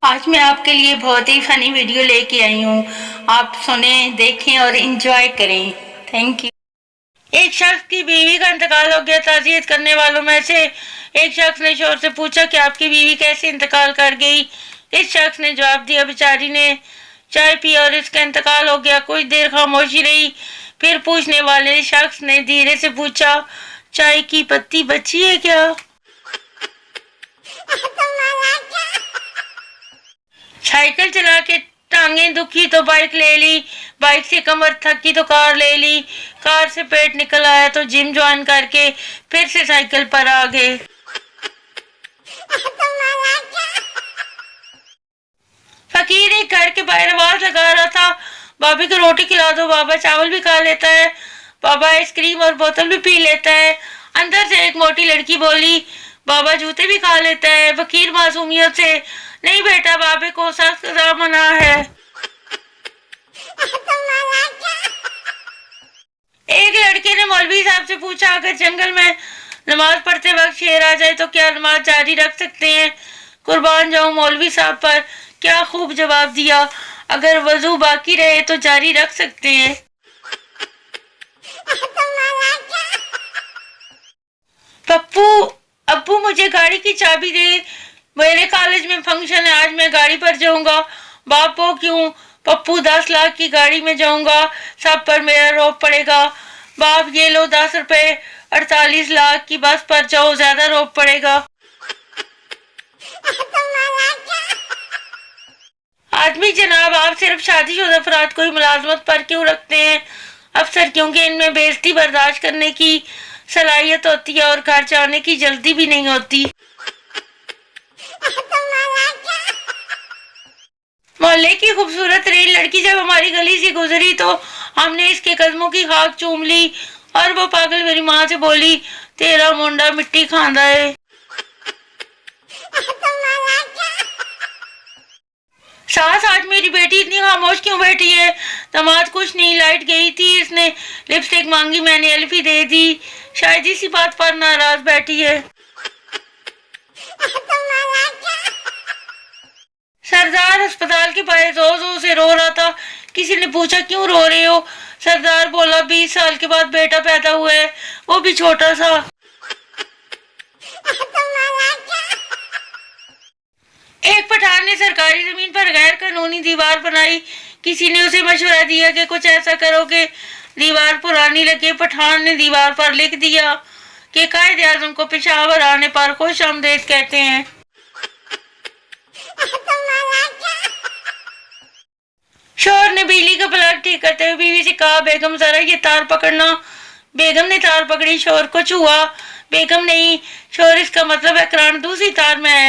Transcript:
آج میں آپ کے لیے بہت ہی فنی ویڈیو لے کے آئی ہوں. آپ سنیں، دیکھیں اور انجوائے کریں. Thank you. ایک شخص کی بیوی کا انتقال ہو گیا. تعزیت کرنے والوں میں سے ایک شخص نے شوہر سے پوچھا کہ آپ کی بیوی کیسے انتقال کر گئی. اس شخص نے جواب دیا، بیچاری نے چائے پی اور اس کا انتقال ہو گیا. کچھ دیر خاموشی رہی، پھر پوچھنے والے شخص نے دھیرے سے پوچھا، چائے کی پتی بچی ہے کیا؟ سائیکل چلا کے ٹانگیں دکھی تو بائک لے لی، بائک سے کمر تھکی تو کار لے لی، کار سے پیٹ نکل آیا تو جم جوائن کر کے پھر سے سائیکل پر آ گئے. فقیر ایک گھر کے باہر آواز لگا رہا تھا، بابی کو روٹی کھلا دو. بابا چاول بھی کھا لیتا ہے، بابا آئس کریم اور بوتل بھی پی لیتا ہے. اندر سے ایک موٹی لڑکی بولی، بابا جوتے بھی کھا لیتا ہے. فقیر معصومیت سے، نہیں بیٹا، بابے کو سخت سزا منع ہے. ایک لڑکے نے مولوی صاحب سے پوچھا، اگر جنگل میں نماز پڑھتے وقت شیر آ جائے تو کیا نماز جاری رکھ سکتے ہیں؟ قربان جاؤں مولوی صاحب پر، کیا خوب جواب دیا. اگر وضو باقی رہے تو جاری رکھ سکتے ہیں. پپو، ابو مجھے گاڑی کی چابی دے، میرے کالج میں فنکشن ہے، آج میں گاڑی پر جاؤں گا. باپ، وہ کیوں؟ پپو، 10 لاکھ کی گاڑی میں جاؤں گا، سب پر میرا روب پڑے گا. باپ، یہ لو 10 روپے، 48 لاکھ کی بس پر جاؤ، زیادہ روب پڑے گا. آدمی جناب، آپ صرف شادی شدہ افراد کو ہی ملازمت پر کیوں رکھتے ہیں؟ افسر، کیونکہ ان میں بے عزتی برداشت کرنے کی صلاحیت ہوتی ہے اور گھر جانے کی جلدی بھی نہیں ہوتی. محلے کی خوبصورت ترین لڑکی جب ہماری گلی سے گزری تو ہم نے اس کے قدموں کی خاک چوم لی اور وہ پاگل میری ماں سے بولی، تیرا منڈا مٹی کھاندا ہے. ساس، آج میری بیٹی اتنی خاموش کیوں بیٹھی ہے؟ دماد، کچھ نہیں، لائٹ گئی تھی، اس نے لپسٹک مانگی، میں نے الفی دے دی، شاید اسی بات پر ناراض بیٹھی ہے. سردار ہسپتال کے باہر زو زو سے رو رہا تھا. کسی نے پوچھا، کیوں رو رہے ہو؟ سردار بولا، 20 سال کے بعد بیٹا پیدا ہوا ہے، وہ بھی چھوٹا سا. ایک پٹھان نے سرکاری زمین پر غیر قانونی دیوار بنائی. کسی نے اسے مشورہ دیا کہ کچھ ایسا کرو کہ دیوار پرانی لگے. پٹھان نے دیوار پر لکھ دیا کہ قائد اعظم کو پشاور آنے پر خوش آمدید کہتے ہیں. شوہر نے بجلی کا پلگ ٹھیک کرتے ہوئے بیوی سے کہا، بیگم ذرا یہ تار پکڑنا. بیگم نے تار پکڑی، شوہر کو چھوا. بیگم نہیں، شوہر، اس کا مطلب ہے کرنٹ دوسری تار میں